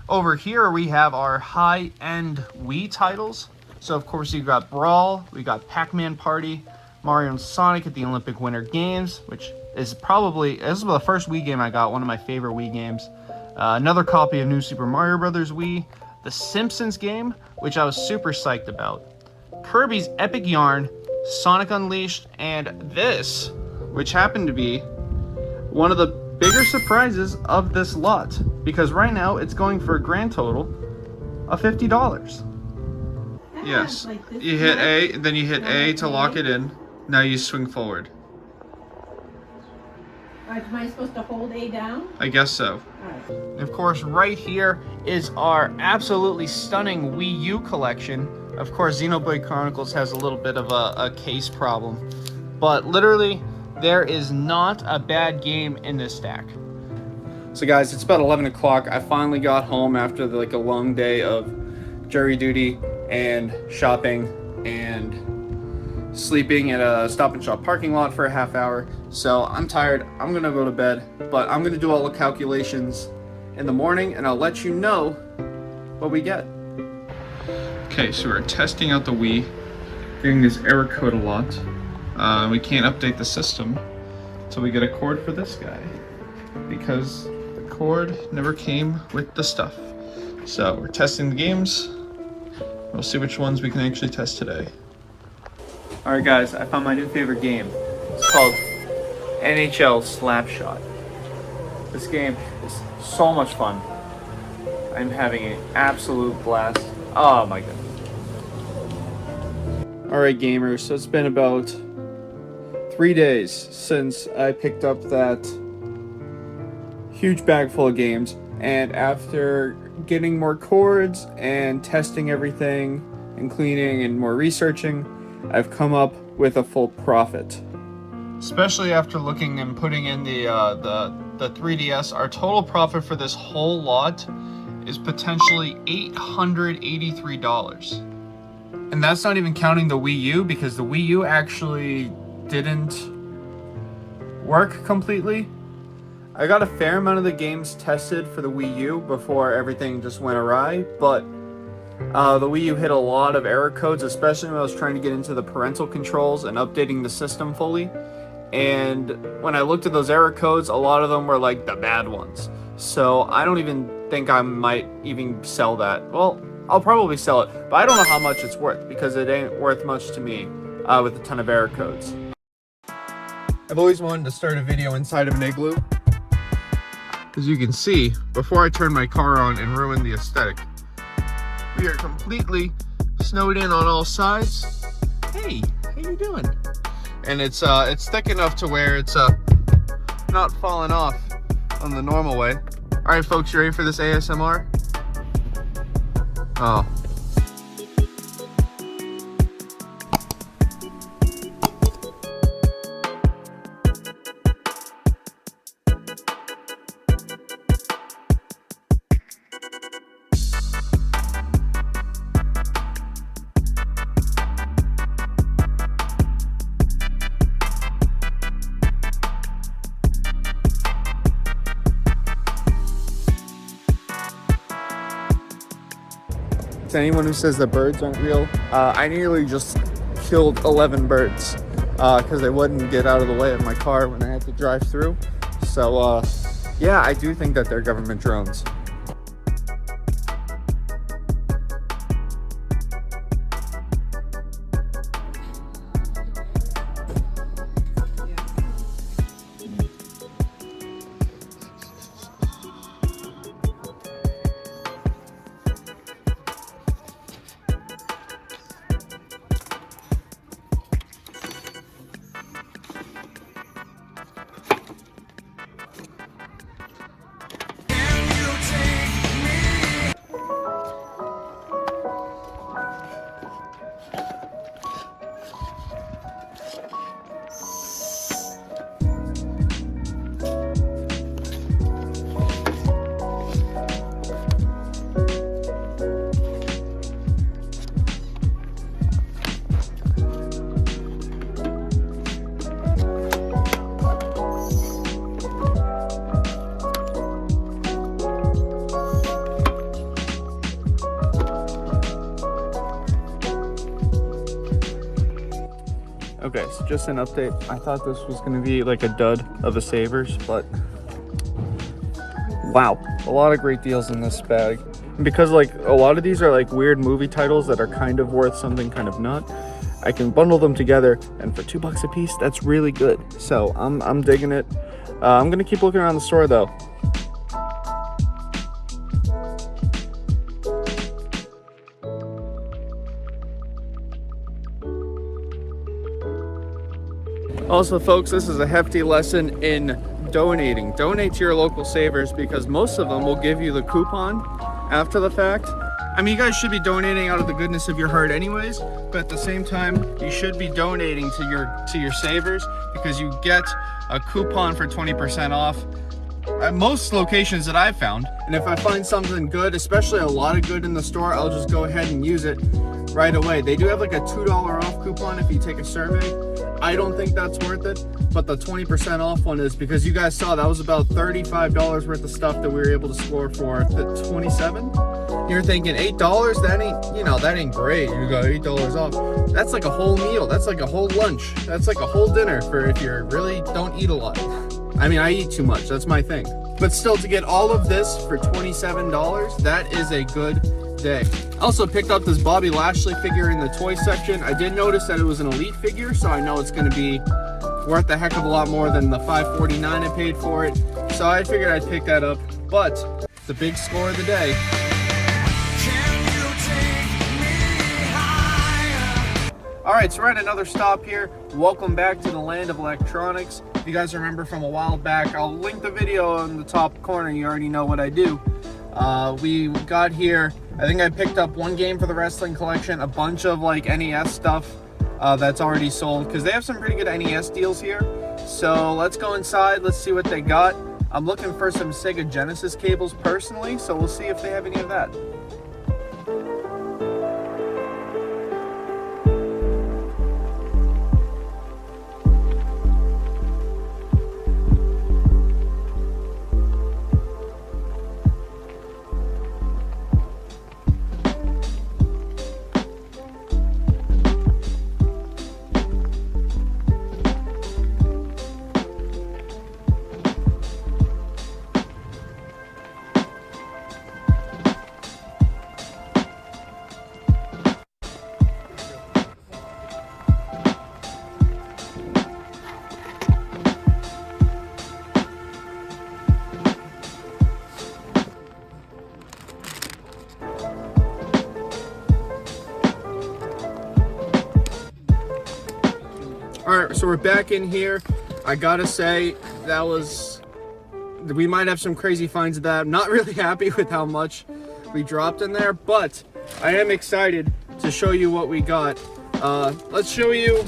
Over here we have our high-end Wii titles. So of course you got Brawl, we got Pac-Man Party, Mario and Sonic at the Olympic Winter Games, which is probably, this is the first Wii game I got, one of my favorite Wii games. Another copy of New Super Mario Bros. Wii, the Simpsons game, which I was super psyched about, Kirby's Epic Yarn, Sonic Unleashed, and this, which happened to be one of the bigger surprises of this lot, because right now it's going for a grand total of $50. Yes, you hit A, then you hit A to lock it in. Now you swing forward. Am I supposed to hold A down? I guess so. Alright. And of course, right here is our absolutely stunning Wii U collection. Of course, Xenoblade Chronicles has a little bit of a case problem, but literally, there is not a bad game in this stack. So guys, it's about 11 o'clock. I finally got home after like a long day of jury duty and shopping and sleeping at a Stop and Shop parking lot for a half hour. So I'm tired, I'm gonna go to bed, but I'm gonna do all the calculations in the morning and I'll let you know what we get. Okay, so we're testing out the Wii, getting this error code a lot. We can't update the system until we get a cord for this guy, because the cord never came with the stuff. So we're testing the games. We'll see which ones we can actually test today. Alright guys, I found my new favorite game. It's called NHL Slapshot. This game is so much fun. I'm having an absolute blast. Oh my goodness. Alright gamers, so it's been about 3 days since I picked up that huge bag full of games, and after getting more cords and testing everything and cleaning and more researching, I've come up with a full profit. Especially after looking and putting in the 3DS, our total profit for this whole lot is potentially $883. And that's not even counting the Wii U, because the Wii U actually didn't work completely. I got a fair amount of the games tested for the Wii U before everything just went awry, but the Wii U hit a lot of error codes, especially when I was trying to get into the parental controls and updating the system fully. And when I looked at those error codes, a lot of them were like the bad ones. So I don't even think I might even sell that. Well, I'll probably sell it, but I don't know how much it's worth, because it ain't worth much to me with a ton of error codes. I've always wanted to start a video inside of an igloo, As you can see, before I turn my car on and ruin the aesthetic, we are completely snowed in on all sides. Hey, how you doing? And it's thick enough to where it's not falling off on the normal way. All right, folks, you ready for this ASMR? Oh. To anyone who says that birds aren't real, I nearly just killed 11 birds because they wouldn't get out of the way of my car when I had to drive through. So yeah, I do think that they're government drones. Okay, so just an update. I thought this was gonna be like a dud of a Savers, but wow, a lot of great deals in this bag. And because like a lot of these are like weird movie titles that are kind of worth something, kind of not, I can bundle them together, and for $2 a piece, that's really good. So I'm digging it. I'm gonna keep looking around the store though. Also, folks, this is a hefty lesson in donating. Donate to your local Savers because most of them will give you the coupon after the fact. I mean, you guys should be donating out of the goodness of your heart anyways, but at the same time, you should be donating to your Savers because you get a coupon for 20% off at most locations that I've found. And if I find something good, especially a lot of good in the store, I'll just go ahead and use it right away. They do have like a $2 off coupon if you take a survey. I don't think that's worth it, but the 20% off one is, because you guys saw that was about $35 worth of stuff that we were able to score for the 27. You're thinking $8? That ain't, you know, that ain't great. You got $8 off. That's like a whole meal. That's like a whole lunch. That's like a whole dinner for if you really don't eat a lot. I mean, I eat too much. That's my thing. But still, to get all of this for $27, that is a good day. I also picked up this Bobby Lashley figure in the toy section. I did notice that it was an elite figure, so I know it's going to be worth a heck of a lot more than the $5.49 I paid for it. So I figured I'd pick that up. But the big score of the day. Alright, so we're at another stop here. Welcome back to the land of electronics. If you guys remember from a while back, I'll link the video in the top corner. You already know what I do. We got here, I think I picked up one game for the wrestling collection, a bunch of like NES stuff that's already sold, because they have some pretty good NES deals here. So let's go inside, let's see what they got. I'm looking for some Sega Genesis cables personally, so we'll see if they have any of that. All right, so we're back in here. I gotta say, we might have some crazy finds of that. I'm not really happy with how much we dropped in there, but I am excited to show you what we got. I'll show you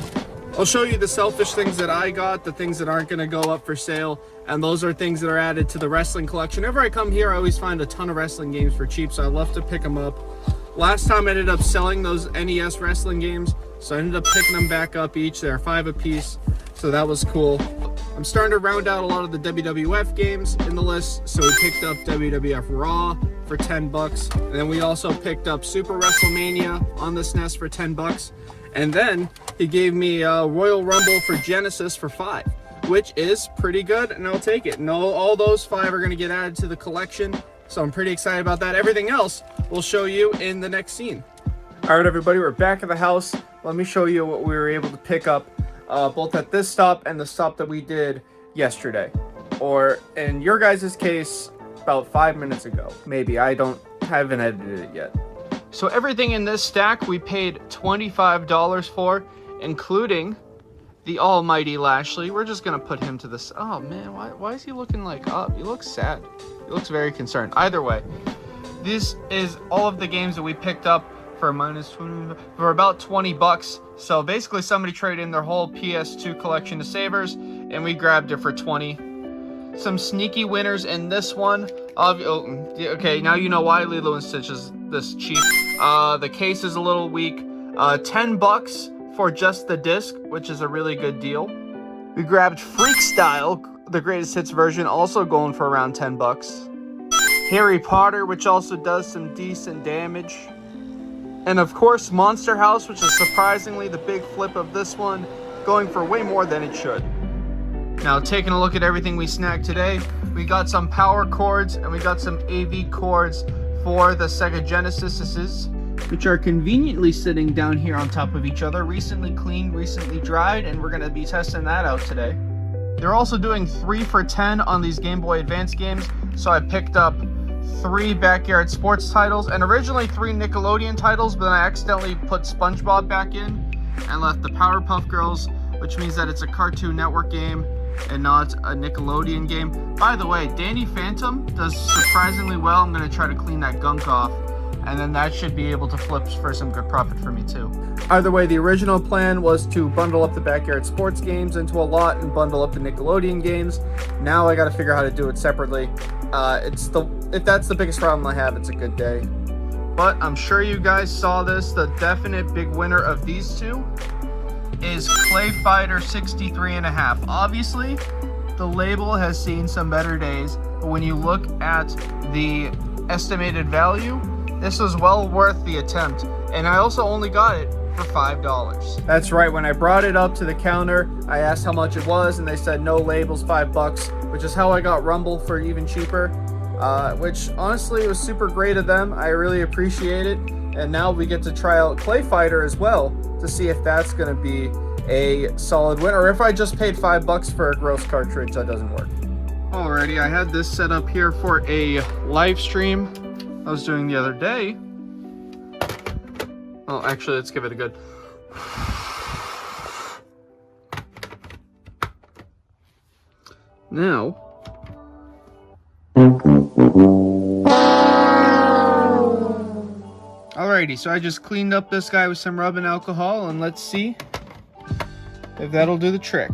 the selfish things that I got, the things that aren't gonna go up for sale, and those are things that are added to the wrestling collection. Whenever I come here, I always find a ton of wrestling games for cheap, so I love to pick them up. Last time I ended up selling those NES wrestling games, so I ended up picking them back up each. They're 5 a piece, so that was cool. I'm starting to round out a lot of the WWF games in the list, so we picked up WWF Raw for 10 bucks, and then we also picked up Super WrestleMania on the SNES for 10 bucks, and then he gave me Royal Rumble for Genesis for 5, which is pretty good, and I'll take it. And all those 5 are going to get added to the collection, so I'm pretty excited about that. Everything else we'll show you in the next scene. All right, everybody, we're back at the house. Let me show you what we were able to pick up, both at this stop and the stop that we did yesterday, or in your guys' case, about 5 minutes ago. Maybe, haven't edited it yet. So everything in this stack we paid $25 for, including the almighty Lashley. We're just gonna put him to this. Oh man, why is he looking like up? He looks sad. He looks very concerned. Either way, this is all of the games that we picked up for for about 20 bucks. So basically somebody traded in their whole PS2 collection to Savers, and we grabbed it for 20. Some sneaky winners in this one. Okay, now you know why Lilo and Stitch is this cheap. The case is a little weak. 10 bucks for just the disc, which is a really good deal. We grabbed Freakstyle, the greatest hits version, also going for around 10 bucks. Harry Potter, which also does some decent damage. And of course, Monster House, which is surprisingly the big flip of this one, going for way more than it should. Now, taking a look at everything we snagged today, we got some power cords and we got some AV cords for the Sega Genesises, which are conveniently sitting down here on top of each other, recently cleaned, recently dried, and we're going to be testing that out today. They're also doing 3 for 10 on these Game Boy Advance games, so I picked up 3 Backyard Sports titles, and originally 3 Nickelodeon titles, but then I accidentally put SpongeBob back in and left the Powerpuff Girls, which means that it's a Cartoon Network game and not a Nickelodeon game. By the way, Danny Phantom does surprisingly well. I'm going to try to clean that gunk off, and then that should be able to flip for some good profit for me too. Either way, the original plan was to bundle up the Backyard Sports games into a lot and bundle up the Nickelodeon games. Now I got to figure out how to do it separately. If that's the biggest problem I have, it's a good day. But I'm sure you guys saw this. The definite big winner of these two is Clay Fighter 63.5. Obviously, the label has seen some better days, but when you look at the estimated value, this was well worth the attempt, and I also only got it for $5. That's right, when I brought it up to the counter, I asked how much it was, and they said no labels, $5, which is how I got Rumble for even cheaper, which honestly was super great of them. I really appreciate it, and now we get to try out Clay Fighter as well to see if that's going to be a solid win, or if I just paid $5 for a gross cartridge that doesn't work. Alrighty, I had this set up here for a live stream I was doing the other day. Well, actually, let's give it a good. Now. Alrighty, so I just cleaned up this guy with some rubbing alcohol, and let's see if that'll do the trick.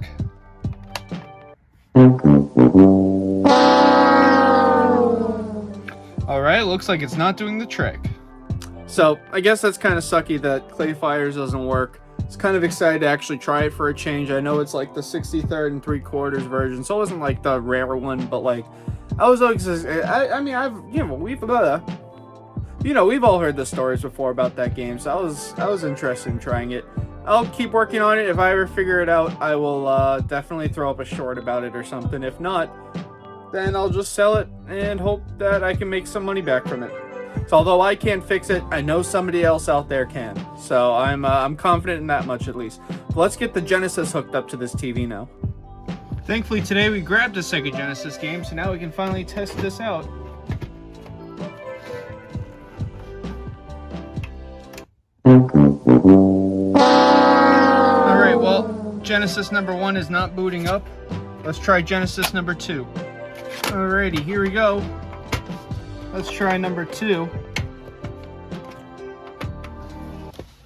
Alright, looks like it's not doing the trick. So, I guess that's kind of sucky that Clay Fighters doesn't work. I was kind of excited to actually try it for a change. I know it's like the 63rd and 3/4 version, so it wasn't like the rare one, but like, I was always, we've all heard the stories before about that game, so I was interested in trying it. I'll keep working on it. If I ever figure it out, I will definitely throw up a short about it or something. If not, then I'll just sell it and hope that I can make some money back from it. So although I can't fix it, I know somebody else out there can. So I'm confident in that much at least. But let's get the Genesis hooked up to this TV now. Thankfully today we grabbed a Sega Genesis game, so now we can finally test this out. Alright, well, Genesis Genesis number 1 is not booting up. Let's try Genesis number 2. Alrighty, here we go. Let's try number 2.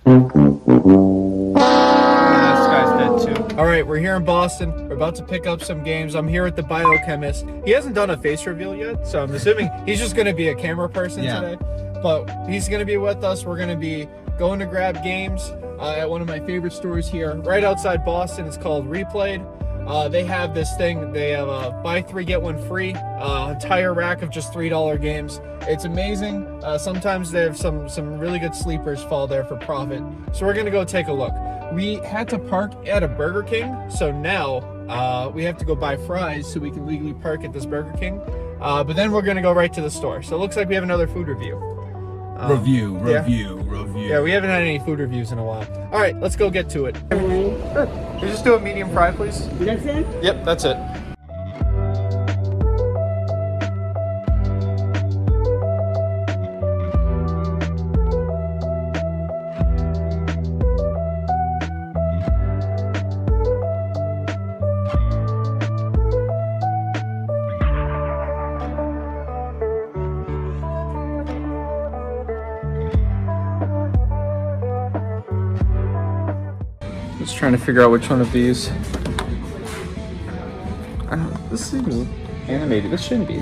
This guy's dead too. Alright, we're here in Boston. We're about to pick up some games. I'm here with the biochemist. He hasn't done a face reveal yet, so I'm assuming he's just going to be a camera person today. But he's going to be with us. We're going to be going to grab games at one of my favorite stores here, right outside Boston. It's called Replayed. They have this thing. They have a buy 3 get 1 free entire rack of just $3 games. It's amazing. Sometimes they have some really good sleepers fall there for profit. So we're gonna go take a look. We had to park at a Burger King, so now we have to go buy fries so we can legally park at this Burger King. But then we're gonna go right to the store. So it looks like we have another food review. Review. Yeah, we haven't had any food reviews in a while. All right, let's go get to it. Good. Can you just do a medium fry, please? That's it? Yep, that's it. Just trying to figure out which one of these. This seems animated. This shouldn't be.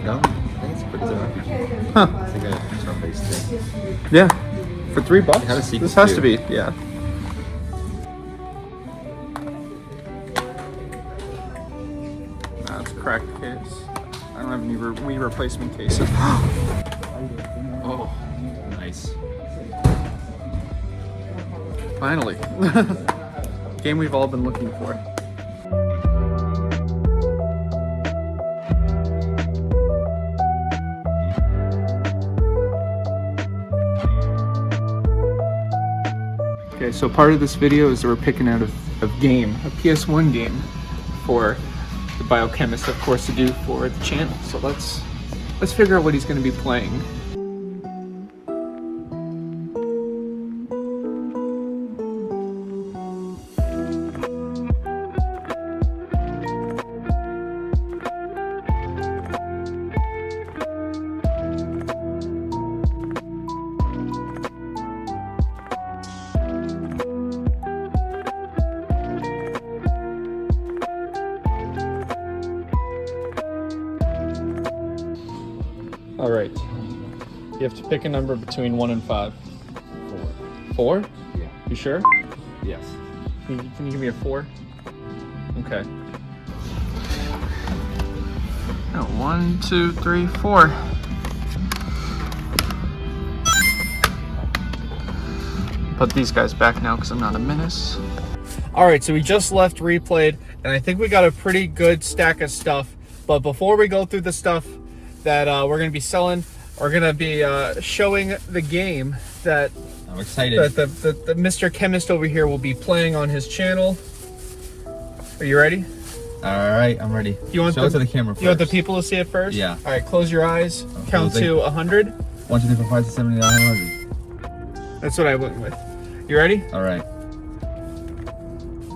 No, I think it's pretty RPG. Huh. It's like a turn-based thing. Yeah. For $3. It had a sequel This has too. to be. Yeah. Nah, it's a cracked case. I don't have any Wii replacement cases. Oh, nice. Finally. Game we've all been looking for. Okay, so part of this video is that we're picking out a game, a PS1 game for the biochemist, of course, to do for the channel. So let's figure out what he's going to be playing. All right. You have to pick a number between 1 and 5. 4. 4? Yeah. You sure? Yes. Can you give me a 4? Okay. Oh, 1, 2, 3, 4. Put these guys back now because I'm not a menace. All right, so we just left Replayed, and I think we got a pretty good stack of stuff. But before we go through the stuff that we're going to be selling, we're going to be showing the game that I'm excited. the Mr. Chemist over here will be playing on his channel. Are you ready? All right, I'm ready. You want Show it to the camera first. You want the people to see it first? Yeah. All right, close your eyes. Count to 100. 1, 2, 3, 4, 5, 6, 7, 8, 9, 100. That's what I went with. You ready? All right.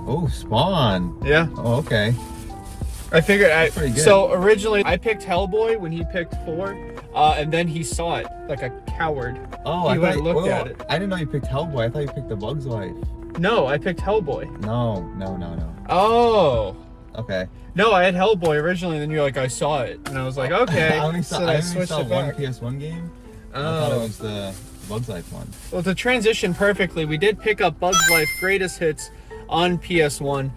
Oh, Spawn. Yeah. Oh, okay. I figured pretty good. So originally I picked Hellboy when he picked 4, and then he saw it like a coward. Oh, He I went thought, and looked at it. I didn't know you picked Hellboy. I thought you picked The Bug's Life. No, I picked Hellboy. No. Oh. Okay. No, I had Hellboy originally, and then you're like, I saw it, and I was like, okay. I only saw, so I I only switched saw it one back. PS1 game. I thought it Oh. was the Bug's Life one. Well, to transition perfectly, we did pick up Bug's Life Greatest Hits on PS1.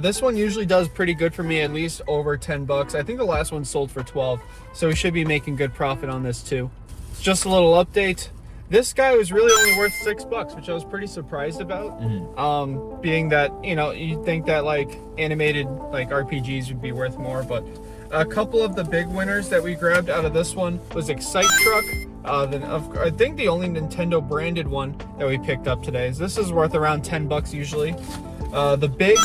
This one usually does pretty good for me, at least over 10 bucks. I think the last one sold for 12, so we should be making good profit on this too. Just a little update. This guy was really only worth 6 bucks, which I was pretty surprised about. Being that, you know, you'd think that like animated like RPGs would be worth more, but a couple of the big winners that we grabbed out of this one was Excite Truck. I think the only Nintendo branded one that we picked up today. This is worth around 10 bucks usually. The Bigs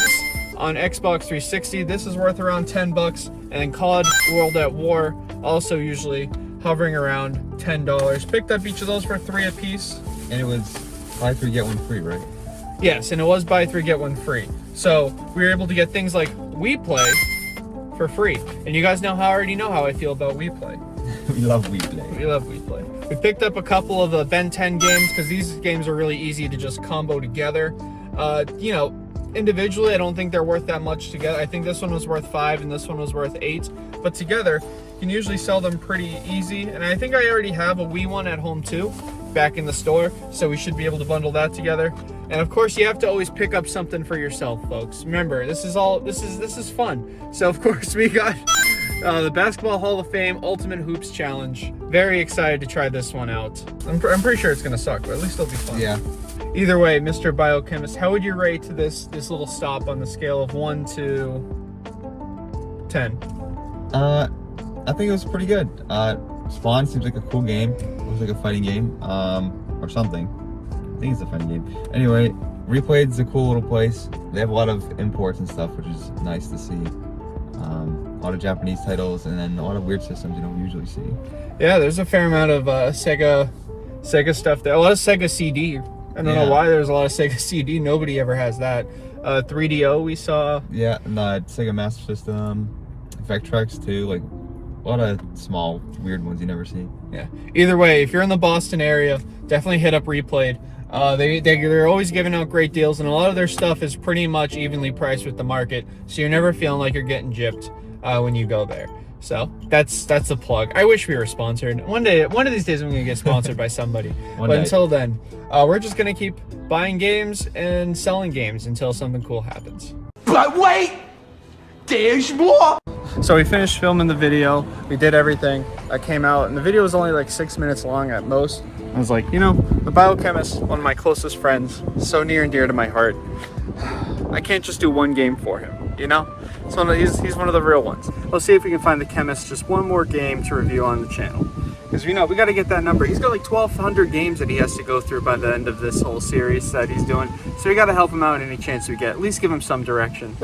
on Xbox 360, this is worth around 10 bucks. And then COD World at War, also usually hovering around $10. Picked up each of those for 3 a piece. And it was buy 3 get 1 free, right? Yes, and it was buy 3 get 1 free. So we were able to get things like We Play for free. And you guys already know how I feel about We Play. We love We Play. We love We Play. We picked up a couple of the Ben 10 games because these games are really easy to just combo together. You know, individually, I don't think they're worth that much together. I think this one was worth 5 and this one was worth 8. But together, you can usually sell them pretty easy. And I think I already have a Wii one at home too, back in the store. So we should be able to bundle that together. And of course, you have to always pick up something for yourself, folks. Remember, this is fun. So of course, we got the Basketball Hall of Fame Ultimate Hoops Challenge. Very excited to try this one out. I'm pretty sure it's gonna suck, but at least it'll be fun. Yeah. Either way, Mr. Biochemist, how would you rate this little stop on the scale of 1 to 10? I think it was pretty good. Spawn seems like a cool game. It looks like a fighting game, or something. I think it's a fighting game. Anyway, Replayed's a cool little place. They have a lot of imports and stuff, which is nice to see. A lot of Japanese titles, and then a lot of weird systems you don't usually see. Yeah, there's a fair amount of Sega stuff there. A lot of Sega CD. I don't know why there's a lot of Sega CD. Nobody ever has that. 3DO we saw. Yeah, and Sega Master System, Vectrex too. Like a lot of small weird ones you never see. Yeah. Either way, if you're in the Boston area, definitely hit up Replayed. They're always giving out great deals, and a lot of their stuff is pretty much evenly priced with the market, so you're never feeling like you're getting gypped when you go there. So that's the plug. I wish we were sponsored. One of these days I'm gonna get sponsored by somebody. But until then, we're just gonna keep buying games and selling games until something cool happens. But wait, there's more. So we finished filming the video. We did everything. I came out, and the video was only like 6 minutes long at most. I was like, you know, the Biochemist, one of my closest friends, so near and dear to my heart. I can't just do one game for him, you know? He's one of the real ones. Let's see if we can find the Chemist just one more game to review on the channel. Because we got to get that number. He's got like 1,200 games that he has to go through by the end of this whole series that he's doing. So we got to help him out any chance we get. At least give him some direction.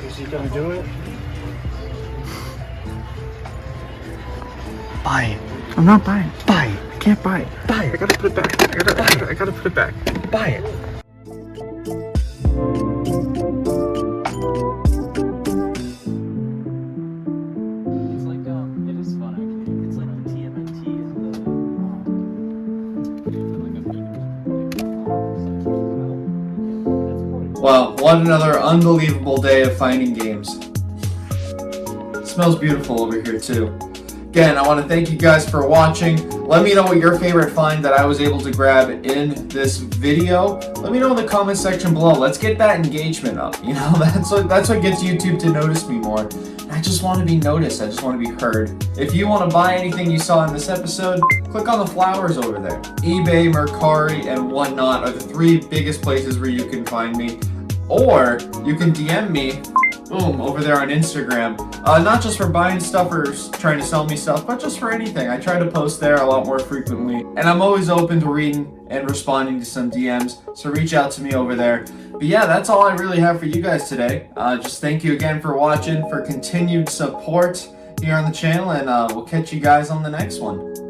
Is he gonna do it? Buy it. I'm not buying it. Buy it. I can't buy it. Buy it. I gotta put it back. I gotta put it back. Buy it. It's like it is fun actually. It's like the TMNT is the Well, what another unbelievable day of finding games. It smells beautiful over here too. Again, I want to thank you guys for watching. Let me know what your favorite find that I was able to grab in this video. Let me know in the comment section below. Let's get that engagement up. You know, that's what gets YouTube to notice me more. I just want to be noticed. I just want to be heard. If you want to buy anything you saw in this episode, click on the flowers over there. eBay, Mercari, and whatnot are the 3 biggest places where you can find me. Or you can DM me, boom, over there on Instagram. Not just for buying stuff or trying to sell me stuff, but just for anything. I try to post there a lot more frequently. And I'm always open to reading and responding to some DMs, so reach out to me over there. But yeah, that's all I really have for you guys today. Just thank you again for watching, for continued support here on the channel, and we'll catch you guys on the next one.